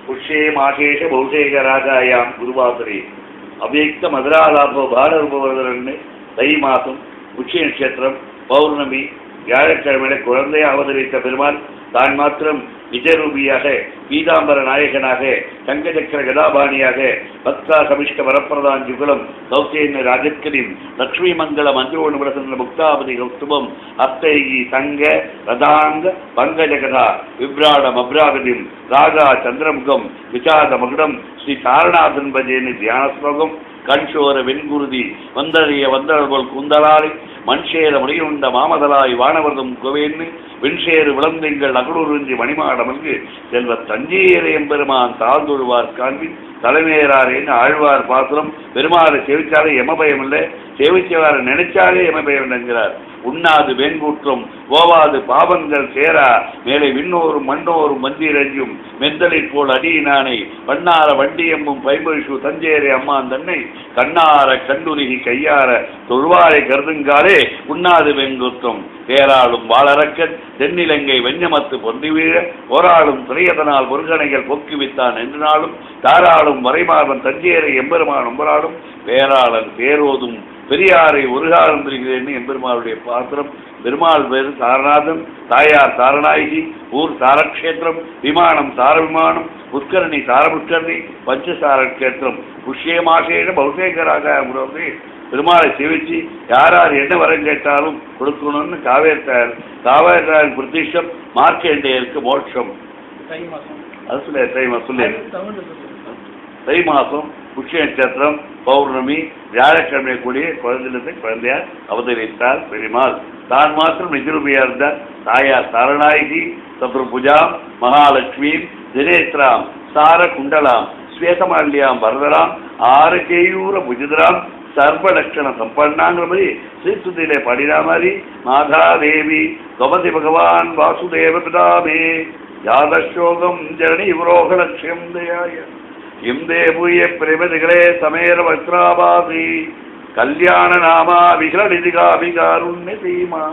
पुष्ये माघेश बहुशेखराजायां गुरुवासरे अव्यक्त मधुरालापो பாலரூபவர்தரன் தை மாதம் உச்சி நட்சத்திரம் பௌர்ணமி வியாழக்கிழமை குழந்தையை அவதரித்த பெருமாள் தான் மாத்திரம் நிஜரூபியாக பீதாம்பர நாயகனாக தங்கச்சக்கர கதாபாணியாக பக்தா சமிஷ்ட வரப்பிரதான் யுகலம் சௌசேன ராஜத்கரிம் லக்ஷ்மி மங்கள மஞ்சோண பிரசன்ன முக்தாபதி கௌஸ்துபம் அஸ்தைகி தங்க ரதாங்க பங்கஜகதா விப்ராடம் அப்ராகதிம் ராகா சந்திரமுகம் விசாத மகுடம் ஸ்ரீ தாரணாதன் பஜேனி தியான ஸ்லோகம் கண்சோர வெண்குருதி வந்தறிய வந்தவர்கள் குந்தலாலை மண்சேர முறையுண்ட மாமதலாய் வானவர்தம் கோவேன்னு வெண்சேறு விளந்தெங்கள் அகலூரின்றி மணிமாடமல்கு செல்வ தஞ்சேர எம்பெருமான் தாழ்ந்தொழுவார் காண்பி தலைமையேறாரேன்னு ஆழ்வார் பாசுரம் பெருமாளை சேவிச்சாலே எமபயம் இல்லை, சேவிச்சவாறு நினைச்சாலே எமபயம் என்கிறார். உண்ணாது வெண்கூற்றம் ஓவாது பாவங்கள் சேரா மேலே விண்ணோரும் மண்ணோரும் மந்திரஞ்சும் மெந்தலை போல் அடியினானை பண்ணார வண்டியம்பும் பைம்பொழிசு தஞ்சேரை அம்மான் தன்னை கண்ணார கண்டுருகி கையார தொழுவாரை கருதுங்காலே உண்ணாது வெண்குற்றம் பேராளும் வாழறக்கன் தென்னிலங்கை வெஞ்சமத்து பொந்தி வீழ போராளும் துறையதனால் முருகனைகள் பொக்குவித்தான் என்று நாளும் தாராளும் வரைமாறன் தஞ்சேரை எம்பெருமான் ஒம்பராளும் பேராளன் பேரோதும் பெரியாரை ஒருகாலம் பெறுகிறேன் எம்பெருமாளுடைய பாத்திரம். பெருமாள் பேரு தாரநாதன், தாயார் தாரநாயகி, ஊர் தாரக்ஷேத்திரம், விமானம் தார விமானம், புஷ்கரணி தாரபுஷ்கரணி, பஞ்சசாரக்ஷேத்திரம். புஷ்யமாக பௌசேகராக பெருமாளை சேவிச்சு யார் யார் என்ன வரம் கேட்டாலும் கொடுக்கணும்னு காவேரின் பிரதிஷ்டம் மார்க்கண்டேயருக்கு மோட்சம். அது சொல்ல தை மாசம் புஷ்ய நட்சத்திரம் பௌர்ணமி வியாழக்கிழமை கூடிய குழந்தையார் அவதரித்தார் பெருமாள். தான் மாத்திரம் நிஜரூபியா இருந்தார். தாயார் தாரநாயகி சத்ருபுஜாம் மகாலட்சுமியும் தினேத்ராம் சார குண்டலாம் ஸ்வேதமால்யாம் பரதராம் ஆரகேயூர புஜிதராம் சர்வலட்சண சம்பன்னாங்கிற மாதிரி ஸ்ரீசுதியிலே பாடினா மாதிரி மாதாதேவி கவதி பகவான் வாசுதேவ பிதாமே யாதசோகம் ஜனனி விரோகலட்சியம் தயாய இம்தே பூய பிரேமதிகளே சமேர வக்ராபாசி கல்யாண நாமா விகலநிதிகாபிகாருண்ய சீமா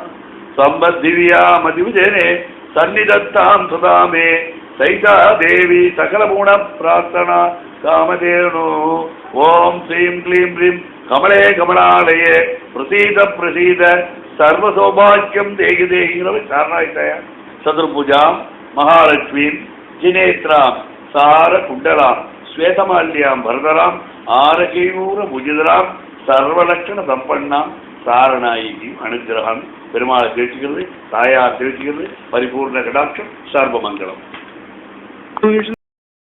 சம்பத்திவியா மதிவிஜேனே சந்நிதத்தாம் சுதாமே சைதா தேவி சகலகுண பிரார்த்தனா காமதேனு ஓம் ஸ்ரீம் க்ளீம் க்ளீம் கமலே கமலாலயே பிரசீத பிரசீத சர்வ சௌபாக்கியம் தேகி தேகிங்கிறவ சாரணாயிட்டாயா. சதுர்புஜாம் மகாலட்சுமியும் ஜினேத்ராம் சார குண்டலாம் ஸ்வேதமால்யாம் பரதராம் ஆரகேயூர புஜிதராம் சர்வலட்சண சம்பன்னாம் சாரணாயிகியும் அனுகிரகம். பெருமாளை தெரிவிச்சுக்கிறது, தாயார் தெரிவிச்சுக்கிறது, பரிபூர்ண கடாட்சம், சர்வமங்கலம்.